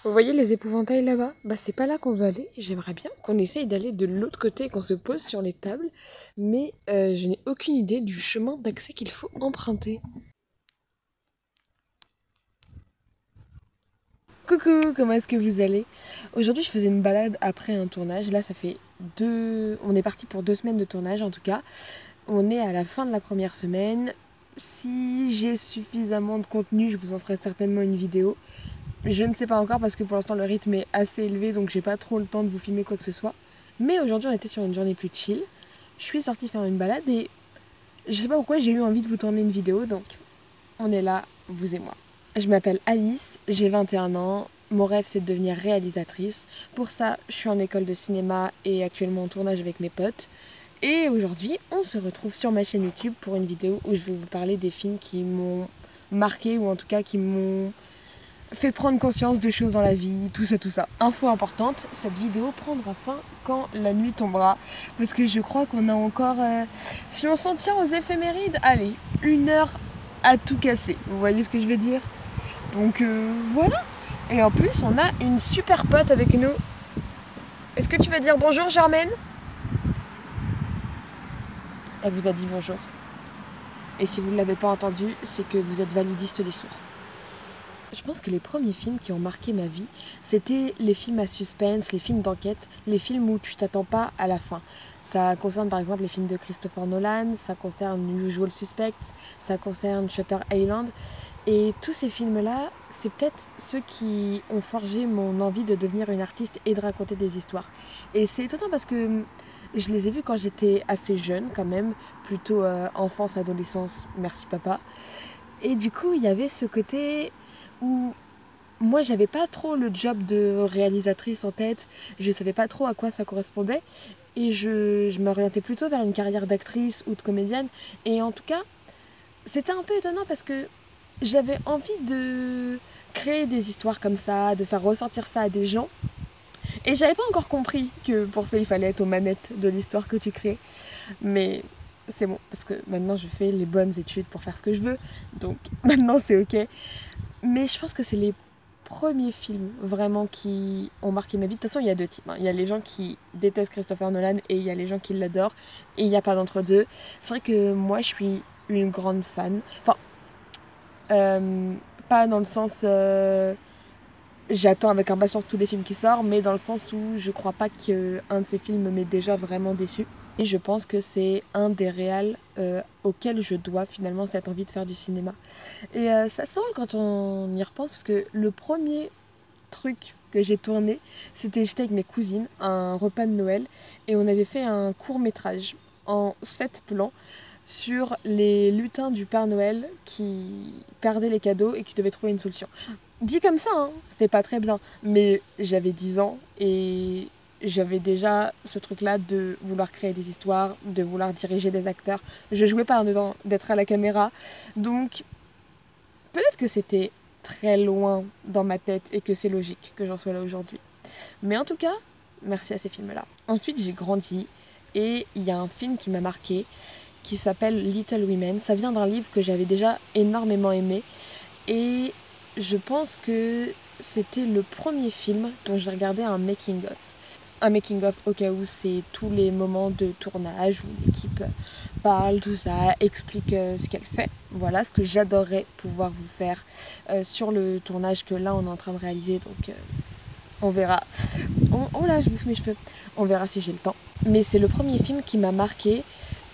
Vous voyez les épouvantails là-bas? Bah c'est pas là qu'on veut aller. J'aimerais bien qu'on essaye d'aller de l'autre côté et qu'on se pose sur les tables. Mais je n'ai aucune idée du chemin d'accès qu'il faut emprunter. Coucou, comment est-ce que vous allez? Aujourd'hui je faisais une balade après un tournage. Là ça fait deux... On est parti pour 2 semaines de tournage en tout cas. On est à la fin de la première semaine. Si j'ai suffisamment de contenu, je vous en ferai certainement une vidéo. Je ne sais pas encore parce que pour l'instant le rythme est assez élevé donc j'ai pas trop le temps de vous filmer quoi que ce soit. Mais aujourd'hui on était sur une journée plus chill. Je suis sortie faire une balade et je sais pas pourquoi j'ai eu envie de vous tourner une vidéo donc on est là, vous et moi. Je m'appelle Alice, j'ai 21 ans. Mon rêve c'est de devenir réalisatrice. Pour ça, je suis en école de cinéma et actuellement en tournage avec mes potes. Et aujourd'hui, on se retrouve sur ma chaîne YouTube pour une vidéo où je vais vous parler des films qui m'ont marqué ou en tout cas qui m'ont fait prendre conscience de choses dans la vie, tout ça, tout ça. Info importante, cette vidéo prendra fin quand la nuit tombera. Parce que je crois qu'on a encore, si on s'en tient aux éphémérides, allez, 1 heure à tout casser. Vous voyez ce que je veux dire? Donc voilà. Et en plus, on a une super pote avec nous. Est-ce que tu vas dire bonjour, Germaine? Elle vous a dit bonjour. Et si vous ne l'avez pas entendu, c'est que vous êtes validiste des sourds. Je pense que les premiers films qui ont marqué ma vie, c'était les films à suspense, les films d'enquête, les films où tu t'attends pas à la fin. Ça concerne par exemple les films de Christopher Nolan, ça concerne Usual Suspects, ça concerne Shutter Island. Et tous ces films-là, c'est peut-être ceux qui ont forgé mon envie de devenir une artiste et de raconter des histoires. Et c'est étonnant parce que je les ai vus quand j'étais assez jeune quand même, plutôt enfance, adolescence, merci papa. Et du coup, il y avait ce côté où moi, j'avais pas trop le job de réalisatrice en tête, je savais pas trop à quoi ça correspondait. Et je m'orientais plutôt vers une carrière d'actrice ou de comédienne. Et en tout cas, c'était un peu étonnant parce que j'avais envie de créer des histoires comme ça, de faire ressortir ça à des gens. Et j'avais pas encore compris que pour ça, il fallait être aux manettes de l'histoire que tu crées. Mais c'est bon, parce que maintenant, je fais les bonnes études pour faire ce que je veux. Donc maintenant, c'est ok. Mais je pense que c'est les premiers films vraiment qui ont marqué ma vie. De toute façon, il y a deux types, hein. Il y a les gens qui détestent Christopher Nolan et il y a les gens qui l'adorent. Et il n'y a pas d'entre-deux. C'est vrai que moi, je suis une grande fan. Enfin, pas dans le sens... j'attends avec impatience tous les films qui sortent, mais dans le sens où je crois pas qu'un de ces films m'ait déjà vraiment déçu. Et je pense que c'est un des réals auxquels je dois finalement cette envie de faire du cinéma. Et ça c'est drôle quand on y repense, parce que le premier truc que j'ai tourné, j'étais avec mes cousines, un repas de Noël, et on avait fait un court métrage en 7 plans sur les lutins du Père Noël qui perdaient les cadeaux et qui devaient trouver une solution. Dit comme ça, hein, c'est pas très bien, mais j'avais 10 ans et j'avais déjà ce truc-là de vouloir créer des histoires, de vouloir diriger des acteurs. Je jouais pas en dedans d'être à la caméra, donc peut-être que c'était très loin dans ma tête et que c'est logique que j'en sois là aujourd'hui. Mais en tout cas, merci à ces films-là. Ensuite, j'ai grandi et il y a un film qui m'a marqué qui s'appelle Little Women. Ça vient d'un livre que j'avais déjà énormément aimé et je pense que c'était le premier film dont j'ai regardé un making-of. Un making-of au cas où c'est tous les moments de tournage où l'équipe parle, tout ça, explique ce qu'elle fait. Voilà ce que j'adorerais pouvoir vous faire sur le tournage que là on est en train de réaliser. Donc on verra. Oh là, je bouffe mes cheveux. On verra si j'ai le temps. Mais c'est le premier film qui m'a marqué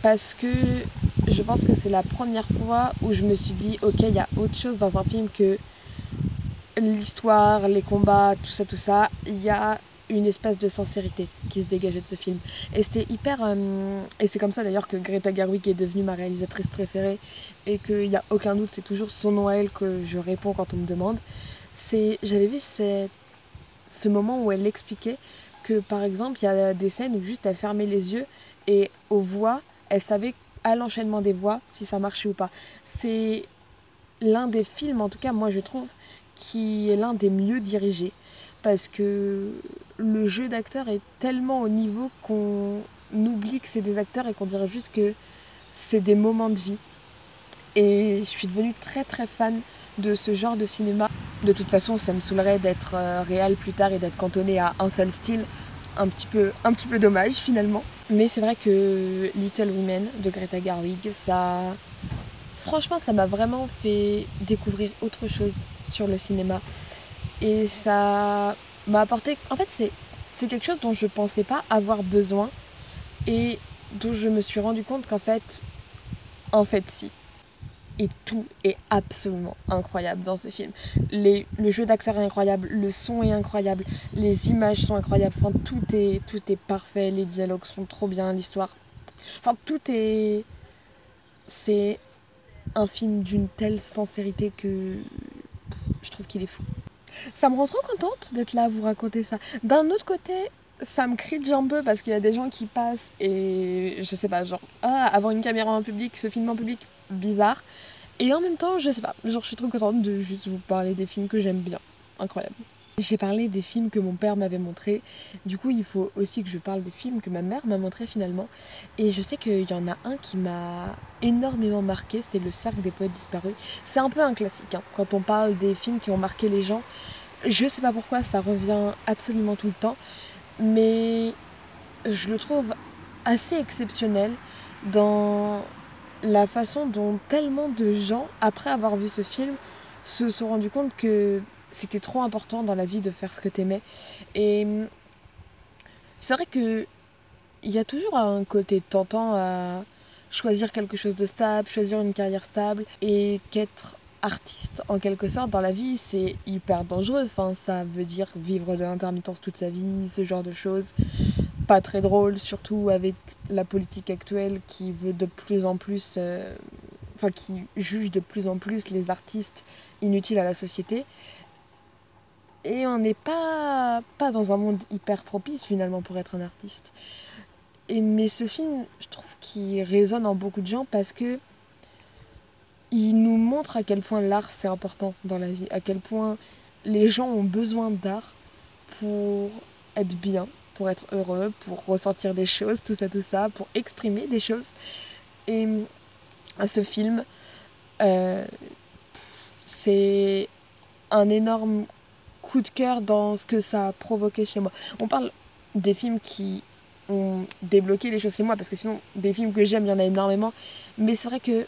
parce que je pense que c'est la première fois où je me suis dit ok, il y a autre chose dans un film que l'histoire, les combats, tout ça. Il y a une espèce de sincérité qui se dégageait de ce film. Et c'était hyper... et c'est comme ça d'ailleurs que Greta Gerwig est devenue ma réalisatrice préférée et qu'il n'y a aucun doute, c'est toujours son nom à elle que je réponds quand on me demande. J'avais vu ce moment où elle expliquait que par exemple il y a des scènes où juste elle fermait les yeux et aux voix, elle savait à l'enchaînement des voix si ça marchait ou pas. C'est l'un des films, en tout cas moi je trouve, qui est l'un des mieux dirigés parce que le jeu d'acteur est tellement au niveau qu'on oublie que c'est des acteurs et qu'on dirait juste que c'est des moments de vie. Et je suis devenue très très fan de ce genre de cinéma. De toute façon, ça me saoulerait d'être réal plus tard et d'être cantonné à un seul style. Un petit peu dommage finalement. Mais c'est vrai que Little Women de Greta Gerwig, franchement, ça m'a vraiment fait découvrir autre chose sur le cinéma. Et ça m'a apporté... En fait, c'est quelque chose dont je pensais pas avoir besoin et dont je me suis rendu compte qu'en fait si. Et tout est absolument incroyable dans ce film. Le jeu d'acteur est incroyable, le son est incroyable, les images sont incroyables, enfin, tout est parfait, les dialogues sont trop bien, l'histoire... Enfin, c'est un film d'une telle sincérité que je trouve qu'il est fou. Ça me rend trop contente d'être là à vous raconter ça. D'un autre côté, ça me cringe un peu parce qu'il y a des gens qui passent et je sais pas, genre, avoir une caméra en public, se filmer en public, bizarre. Et en même temps, je sais pas, genre, je suis trop contente de juste vous parler des films que j'aime bien. Incroyable. J'ai parlé des films que mon père m'avait montrés. Du coup, il faut aussi que je parle des films que ma mère m'a montrés finalement. Et je sais qu'il y en a un qui m'a énormément marqué, c'était Le Cercle des Poètes Disparus. C'est un peu un classique, hein, quand on parle des films qui ont marqué les gens. Je sais pas pourquoi, ça revient absolument tout le temps. Mais je le trouve assez exceptionnel dans la façon dont tellement de gens, après avoir vu ce film, se sont rendus compte que c'était trop important dans la vie de faire ce que t'aimais. Et c'est vrai que il y a toujours un côté tentant à choisir quelque chose de stable, choisir une carrière stable, et qu'être artiste en quelque sorte dans la vie c'est hyper dangereux. Enfin, ça veut dire vivre de l'intermittence toute sa vie, ce genre de choses. Pas très drôle, surtout avec la politique actuelle qui veut de plus en plus, qui juge de plus en plus les artistes inutiles à la société. Et on n'est pas dans un monde hyper propice finalement pour être un artiste. Mais ce film, je trouve qu'il résonne en beaucoup de gens parce que il nous montre à quel point l'art c'est important dans la vie, à quel point les gens ont besoin d'art pour être bien, pour être heureux, pour ressentir des choses, tout ça, pour exprimer des choses. Et ce film, c'est un énorme coup de cœur dans ce que ça a provoqué chez moi. On parle des films qui ont débloqué les choses chez moi, parce que sinon, des films que j'aime, il y en a énormément. Mais c'est vrai que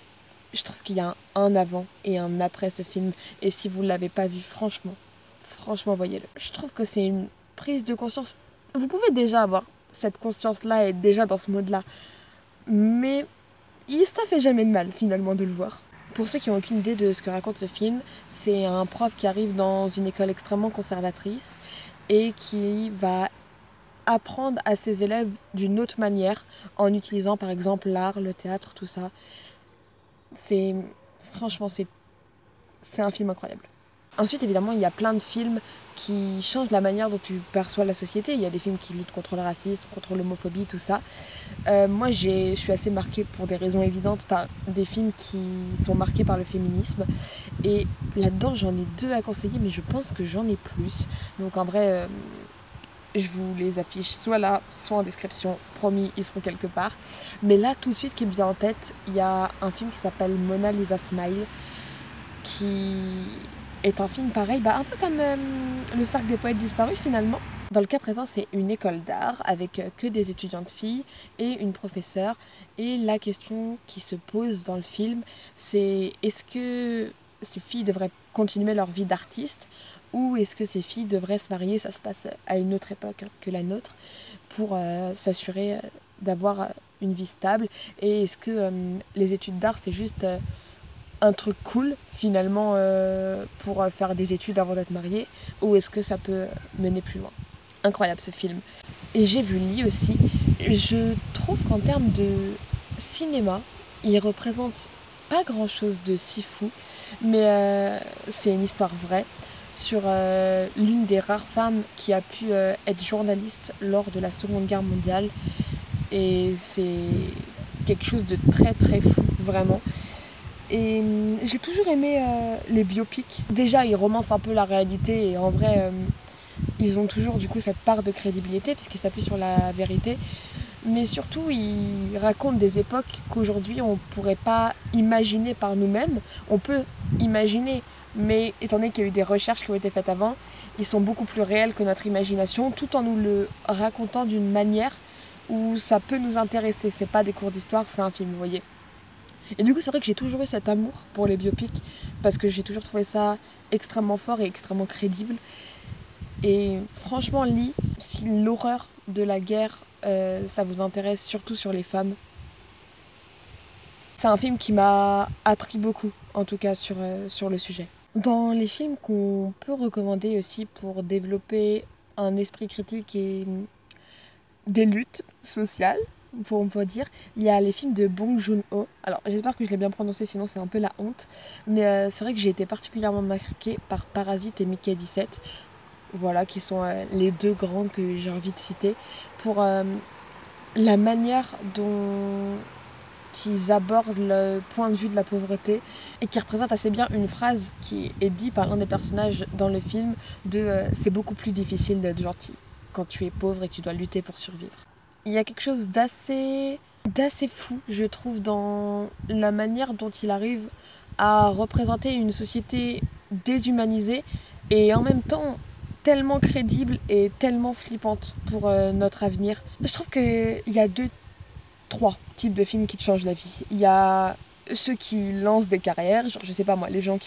je trouve qu'il y a un avant et un après ce film. Et si vous ne l'avez pas vu, franchement, voyez-le. Je trouve que c'est une prise de conscience. Vous pouvez déjà avoir cette conscience-là et être déjà dans ce mode-là. Mais ça fait jamais de mal, finalement, de le voir. Pour ceux qui n'ont aucune idée de ce que raconte ce film, c'est un prof qui arrive dans une école extrêmement conservatrice et qui va apprendre à ses élèves d'une autre manière en utilisant par exemple l'art, le théâtre, tout ça. Franchement, c'est un film incroyable. Ensuite, évidemment, il y a plein de films qui changent la manière dont tu perçois la société. Il y a des films qui luttent contre le racisme, contre l'homophobie, tout ça. Moi, je suis assez marquée pour des raisons évidentes par des films qui sont marqués par le féminisme. Et là-dedans, j'en ai 2 à conseiller, mais je pense que j'en ai plus. Donc en vrai, je vous les affiche soit là, soit en description. Promis, ils seront quelque part. Mais là, tout de suite, qui me vient en tête, il y a un film qui s'appelle Mona Lisa Smile, qui est un film pareil, un peu comme Le Cercle des Poètes Disparus finalement. Dans le cas présent, c'est une école d'art avec que des étudiantes filles et une professeure. Et la question qui se pose dans le film, c'est est-ce que ces filles devraient continuer leur vie d'artiste ou est-ce que ces filles devraient se marier, ça se passe à une autre époque que la nôtre, pour s'assurer d'avoir une vie stable. Et est-ce que les études d'art, c'est juste un truc cool finalement pour faire des études avant d'être marié, ou est-ce que ça peut mener plus loin. Incroyable ce film. Et j'ai vu Lee aussi. Je trouve qu'en termes de cinéma, il représente pas grand chose de si fou, mais c'est une histoire vraie sur l'une des rares femmes qui a pu être journaliste lors de la Seconde Guerre mondiale. Et c'est quelque chose de très très fou, vraiment. Et j'ai toujours aimé les biopics. Déjà, ils romancent un peu la réalité et en vrai, ils ont toujours du coup cette part de crédibilité puisqu'ils s'appuient sur la vérité. Mais surtout, ils racontent des époques qu'aujourd'hui, on ne pourrait pas imaginer par nous-mêmes. On peut imaginer, mais étant donné qu'il y a eu des recherches qui ont été faites avant, ils sont beaucoup plus réels que notre imagination, tout en nous le racontant d'une manière où ça peut nous intéresser. C'est pas des cours d'histoire, c'est un film, vous voyez. Et du coup, c'est vrai que j'ai toujours eu cet amour pour les biopics, parce que j'ai toujours trouvé ça extrêmement fort et extrêmement crédible. Et franchement, si l'horreur de la guerre, ça vous intéresse, surtout sur les femmes, c'est un film qui m'a appris beaucoup, en tout cas sur le sujet. Dans les films qu'on peut recommander aussi pour développer un esprit critique et des luttes sociales, on peut dire, il y a les films de Bong Joon-ho. Alors j'espère que je l'ai bien prononcé, sinon c'est un peu la honte. Mais c'est vrai que j'ai été particulièrement marquée par Parasite et Mickey 17. Voilà, qui sont les deux grands que j'ai envie de citer. Pour la manière dont ils abordent le point de vue de la pauvreté et qui représente assez bien une phrase qui est dite par l'un des personnages dans le film de c'est beaucoup plus difficile d'être gentil quand tu es pauvre et que tu dois lutter pour survivre. Il y a quelque chose d'assez fou, je trouve, dans la manière dont il arrive à représenter une société déshumanisée et en même temps tellement crédible et tellement flippante pour notre avenir. Je trouve qu'il y a trois types de films qui te changent la vie. Il y a ceux qui lancent des carrières, genre je sais pas moi, les gens qui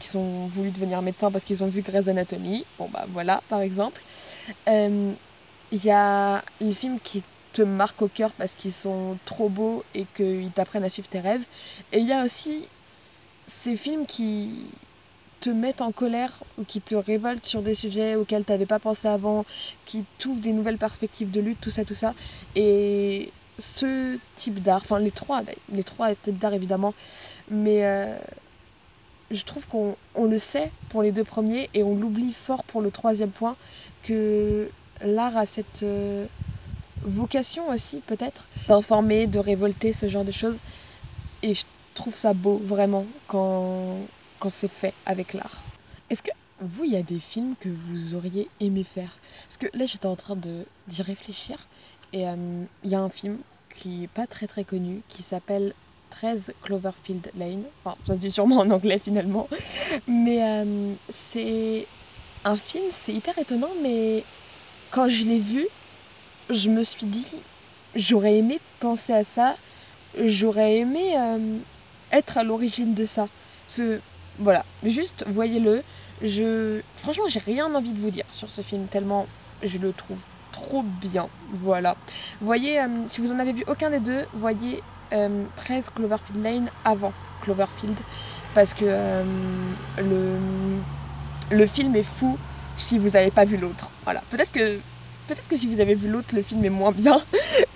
sont voulu devenir médecins parce qu'ils ont vu Grey's Anatomy, bon bah voilà par exemple. Il y a les films qui te marquent au cœur parce qu'ils sont trop beaux et qu'ils t'apprennent à suivre tes rêves. Et il y a aussi ces films qui te mettent en colère ou qui te révoltent sur des sujets auxquels tu n'avais pas pensé avant, qui t'ouvrent des nouvelles perspectives de lutte, tout ça. Et ce type d'art, enfin les trois types d'art évidemment, mais je trouve qu'on le sait pour les deux premiers et on l'oublie fort pour le troisième point, que l'art a cette vocation aussi peut-être d'informer, de révolter, ce genre de choses. Et je trouve ça beau vraiment quand c'est fait avec l'art. Est-ce que vous, il y a des films que vous auriez aimé faire? Parce que là, j'étais en train d'y réfléchir et il y a un film qui n'est pas très très connu qui s'appelle 13 Cloverfield Lane. Enfin, ça se dit sûrement en anglais finalement. Mais c'est un film, c'est hyper étonnant, mais quand je l'ai vu, je me suis dit, j'aurais aimé penser à ça, j'aurais aimé être à l'origine de ça. Voilà, juste voyez-le. Franchement, j'ai rien envie de vous dire sur ce film, tellement je le trouve trop bien. Voilà. Voyez, si vous en avez vu aucun des deux, voyez 13 Cloverfield Lane avant Cloverfield, parce que le film est fou si vous n'avez pas vu l'autre. Voilà. Peut-être que si vous avez vu l'autre, le film est moins bien.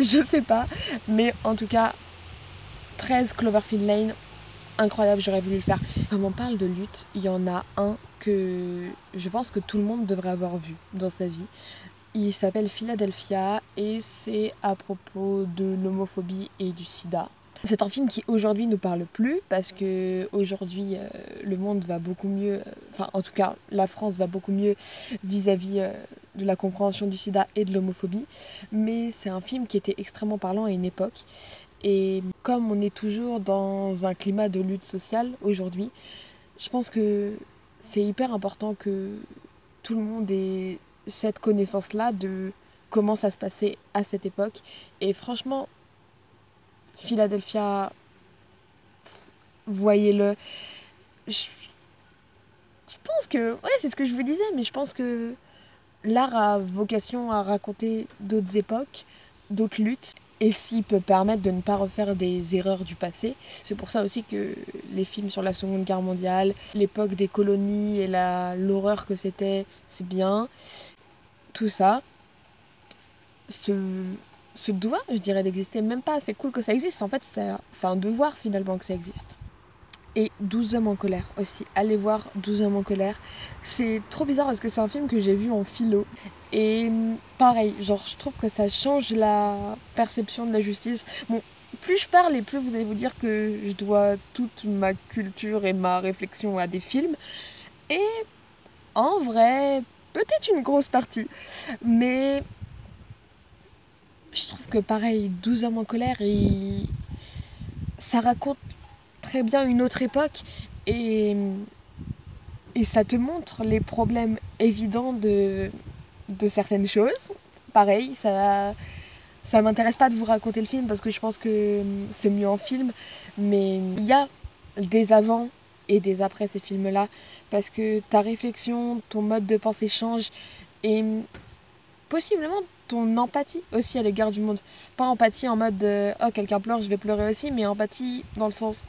Je sais pas. Mais en tout cas, 13 Cloverfield Lane, incroyable, j'aurais voulu le faire. Comme on parle de lutte, il y en a un que je pense que tout le monde devrait avoir vu dans sa vie. Il s'appelle Philadelphia et c'est à propos de l'homophobie et du sida. C'est un film qui aujourd'hui ne parle plus parce que aujourd'hui le monde va beaucoup mieux, enfin en tout cas la France va beaucoup mieux vis-à-vis de la compréhension du sida et de l'homophobie. Mais c'est un film qui était extrêmement parlant à une époque. Et comme on est toujours dans un climat de lutte sociale aujourd'hui, je pense que c'est hyper important que tout le monde ait cette connaissance-là de comment ça se passait à cette époque. Et franchement, Philadelphia, voyez-le. Je pense que, ouais, c'est ce que je vous disais, mais je pense que l'art a vocation à raconter d'autres époques, d'autres luttes. Et s'il peut permettre de ne pas refaire des erreurs du passé. C'est pour ça aussi que les films sur la Seconde Guerre mondiale, l'époque des colonies et l'horreur que c'était, c'est bien. Tout ça se doit, je dirais, d'exister. Même pas, c'est cool que ça existe. En fait, c'est un devoir finalement que ça existe. Et 12 hommes en colère aussi. Allez voir 12 hommes en colère. C'est trop bizarre parce que c'est un film que j'ai vu en philo. Et pareil, genre je trouve que ça change la perception de la justice. Bon, plus je parle et plus vous allez vous dire que je dois toute ma culture et ma réflexion à des films. Et en vrai, peut-être une grosse partie. Mais je trouve que pareil, 12 hommes en colère, ça raconte très bien une autre époque. Et Et ça te montre les problèmes évidents de certaines choses. Pareil, ça m'intéresse pas de vous raconter le film parce que je pense que c'est mieux en film. Mais il y a des avant et des après ces films-là. Parce que ta réflexion, ton mode de pensée change. Et possiblement ton empathie aussi à l'égard du monde. Pas empathie en mode oh quelqu'un pleure, je vais pleurer aussi. Mais empathie dans le sens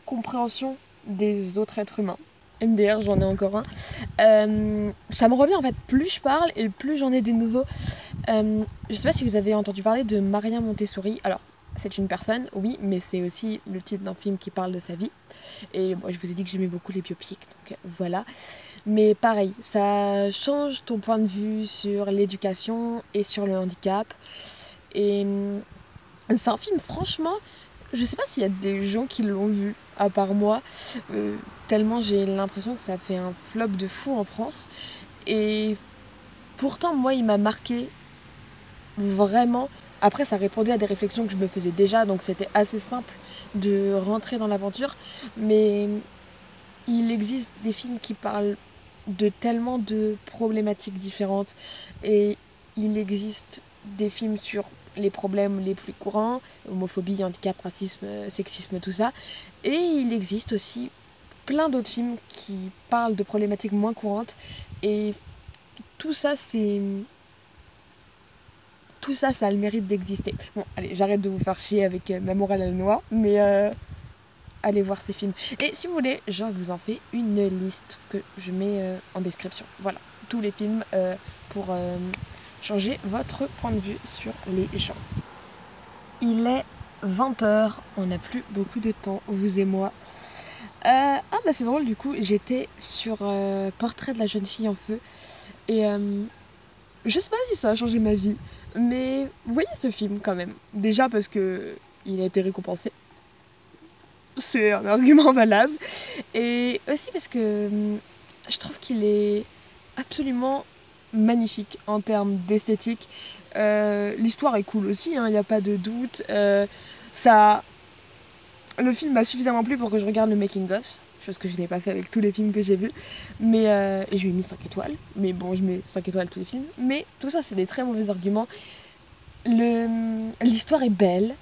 compréhension des autres êtres humains. MDR, j'en ai encore un. Ça me revient en fait, plus je parle et plus j'en ai des nouveaux. Je sais pas si vous avez entendu parler de Maria Montessori. Alors, c'est une personne, oui, mais c'est aussi le titre d'un film qui parle de sa vie. Et moi, je vous ai dit que j'aimais beaucoup les biopics, donc voilà. Mais pareil, ça change ton point de vue sur l'éducation et sur le handicap. Et c'est un film, franchement, je sais pas s'il y a des gens qui l'ont vu, à part moi, tellement j'ai l'impression que ça fait un flop de fou en France. Et pourtant, moi, il m'a marqué vraiment. Après, ça répondait à des réflexions que je me faisais déjà, donc c'était assez simple de rentrer dans l'aventure. Mais il existe des films qui parlent de tellement de problématiques différentes. Et il existe des films sur les problèmes les plus courants, homophobie, handicap, racisme, sexisme, tout ça. Et il existe aussi plein d'autres films qui parlent de problématiques moins courantes. Et tout ça, ça a le mérite d'exister. Bon, allez, j'arrête de vous faire chier avec ma morale à la noix, mais allez voir ces films. Et si vous voulez, je vous en fais une liste que je mets en description. Voilà, tous les films pour changer votre point de vue sur les gens. Il est 20h, on n'a plus beaucoup de temps, vous et moi. C'est drôle, du coup, j'étais sur Portrait de la jeune fille en feu. Et je sais pas si ça a changé ma vie, mais vous voyez ce film quand même. Déjà parce que il a été récompensé. C'est un argument valable. Et aussi parce que je trouve qu'il est absolument magnifique en termes d'esthétique. L'histoire est cool aussi, il n'y a pas de doute. Le film m'a suffisamment plu pour que je regarde le making-of, chose que je n'ai pas fait avec tous les films que j'ai vus. Mais, et je lui ai mis 5 étoiles. Mais bon, je mets 5 étoiles à tous les films. Mais tout ça, c'est des très mauvais arguments. L'histoire est belle,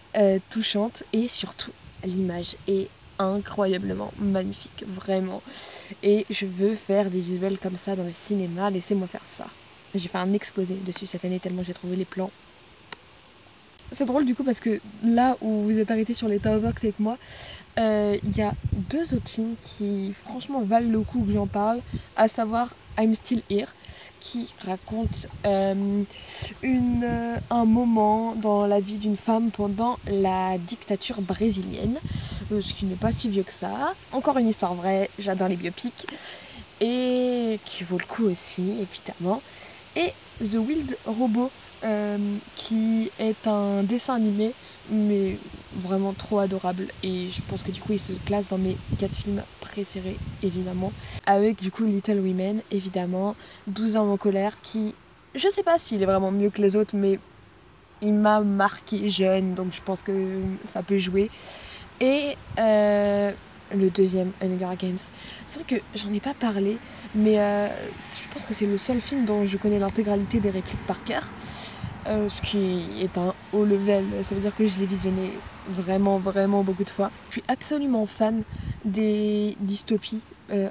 touchante, et surtout, l'image est incroyablement magnifique, vraiment. Et je veux faire des visuels comme ça dans le cinéma, laissez-moi faire ça. J'ai fait un exposé dessus cette année tellement j'ai trouvé les plans. C'est drôle du coup parce que là où vous êtes arrêté sur les Towerbox avec moi, il y a 2 autres films qui franchement valent le coup que j'en parle, à savoir I'm Still Here, qui raconte un moment dans la vie d'une femme pendant la dictature brésilienne, ce qui n'est pas si vieux que ça. Encore une histoire vraie, j'adore les biopics, et qui vaut le coup aussi, évidemment. Et The Wild Robot, qui est un dessin animé, mais vraiment trop adorable. Et je pense que du coup, il se classe dans mes 4 films préférés, évidemment. Avec du coup Little Women, évidemment. 12 ans en colère, qui, je sais pas s'il est vraiment mieux que les autres, mais il m'a marqué jeune, donc je pense que ça peut jouer. Et le deuxième, Hunger Games. C'est vrai que j'en ai pas parlé, mais je pense que c'est le seul film dont je connais l'intégralité des répliques par cœur. Ce qui est un haut level, ça veut dire que je l'ai visionné vraiment, vraiment beaucoup de fois. Je suis absolument fan des dystopies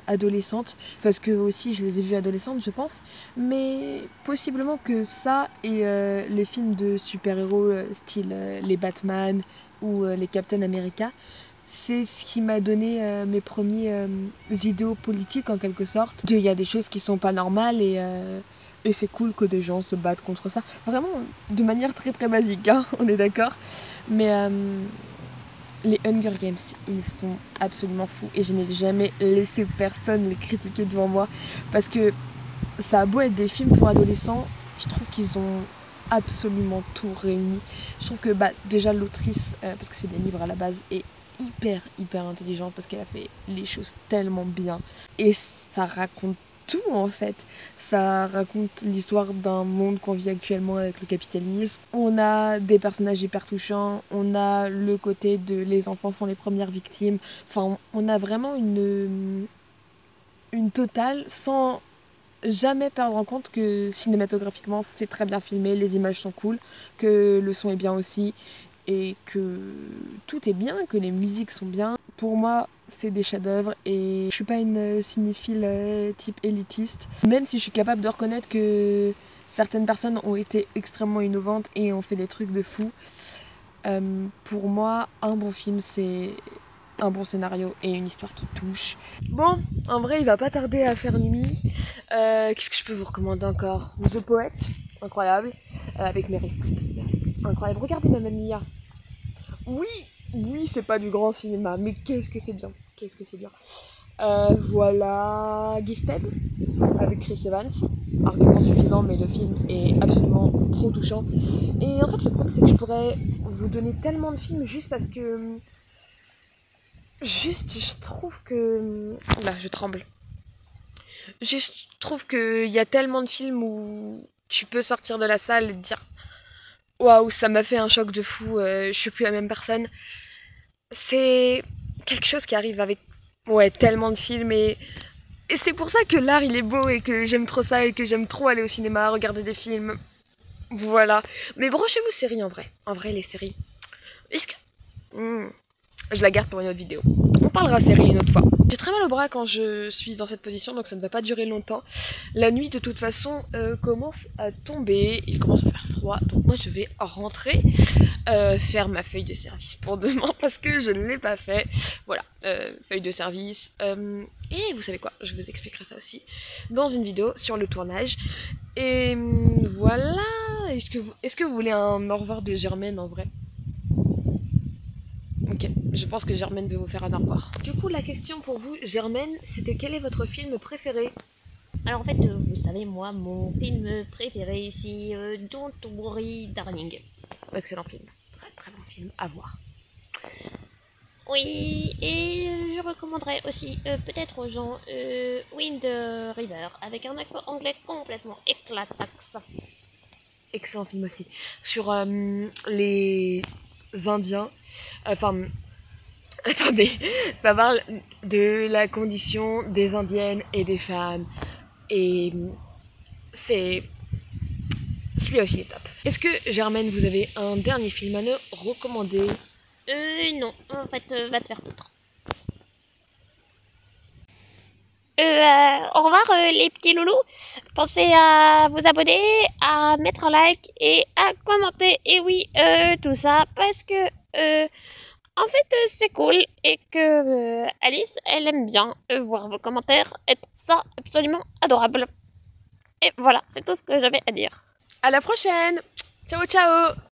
adolescentes, parce que aussi je les ai vues adolescentes, je pense, mais possiblement que ça et les films de super-héros style les Batman ou les Captain America, c'est ce qui m'a donné mes premiers idéaux politiques en quelque sorte. Il y a des choses qui sont pas normales et c'est cool que des gens se battent contre ça. Vraiment, de manière très très basique, hein, on est d'accord. Mais les Hunger Games, ils sont absolument fous. Et je n'ai jamais laissé personne les critiquer devant moi. Parce que ça a beau être des films pour adolescents, je trouve qu'ils ont absolument tout réuni. Je trouve que déjà l'autrice, parce que c'est des livres à la base, est hyper intelligente parce qu'elle a fait les choses tellement bien. Et ça raconte tout en fait. Ça raconte l'histoire d'un monde qu'on vit actuellement avec le capitalisme. On a des personnages hyper touchants, on a le côté de les enfants sont les premières victimes. Enfin, on a vraiment une totale sans jamais perdre en compte que cinématographiquement c'est très bien filmé, les images sont cool, que le son est bien aussi et que tout est bien, que les musiques sont bien. Pour moi, c'est des chefs-d'œuvre et je suis pas une cinéphile type élitiste, même si je suis capable de reconnaître que certaines personnes ont été extrêmement innovantes et ont fait des trucs de fou. Pour moi, un bon film, c'est un bon scénario et une histoire qui touche. Bon, en vrai, il va pas tarder à faire nuit. Qu'est-ce que je peux vous recommander encore? The Poet, incroyable, avec Meryl Streep. Incroyable. Regardez Mamma Mia. Oui, oui, c'est pas du grand cinéma, mais qu'est-ce que c'est bien. Qu'est-ce que c'est bien. Voilà, Gifted, avec Chris Evans. Argument suffisant, mais le film est absolument trop touchant. Et en fait, le problème, c'est que je pourrais vous donner tellement de films juste parce que... Juste, je trouve que... Là, je tremble. Juste, je trouve qu'il y a tellement de films où tu peux sortir de la salle et te dire waouh, ça m'a fait un choc de fou, je suis plus la même personne. C'est quelque chose qui arrive avec tellement de films et c'est pour ça que l'art il est beau et que j'aime trop ça et que j'aime trop aller au cinéma, regarder des films. Voilà. Mais branchez-vous séries en vrai. En vrai, les séries. Est-ce que... Je la garde pour une autre vidéo. On parlera série une autre fois. J'ai très mal au bras quand je suis dans cette position, donc ça ne va pas durer longtemps. La nuit, de toute façon, commence à tomber. Il commence à faire froid, donc moi je vais rentrer, faire ma feuille de service pour demain parce que je ne l'ai pas fait. Voilà, feuille de service. Et vous savez quoi, je vous expliquerai ça aussi dans une vidéo sur le tournage. Et voilà. Est-ce que vous voulez un au revoir de Germaine en vrai? Ok, je pense que Germaine veut vous faire un au revoir. Du coup, la question pour vous, Germaine, c'était quel est votre film préféré? Alors en fait, vous savez, moi, mon film préféré, c'est Don't Worry Darling. Excellent film. Très très bon film à voir. Oui, et je recommanderais aussi peut-être aux gens Wind River, avec un accent anglais complètement éclataxe. Excellent film aussi. Sur les Indiens. Enfin, attendez, ça parle de la condition des Indiennes et des femmes. Et c'est... Celui-là aussi est top. Est-ce que, Germaine, vous avez un dernier film à nous recommander? Non, en fait, va te faire foutre. Au revoir les petits loulous. Pensez à vous abonner, à mettre un like et à commenter. Et oui, tout ça parce que en fait c'est cool et que Alice elle aime bien voir vos commentaires et trouve ça absolument adorable. Et voilà, c'est tout ce que j'avais à dire. À la prochaine. Ciao ciao.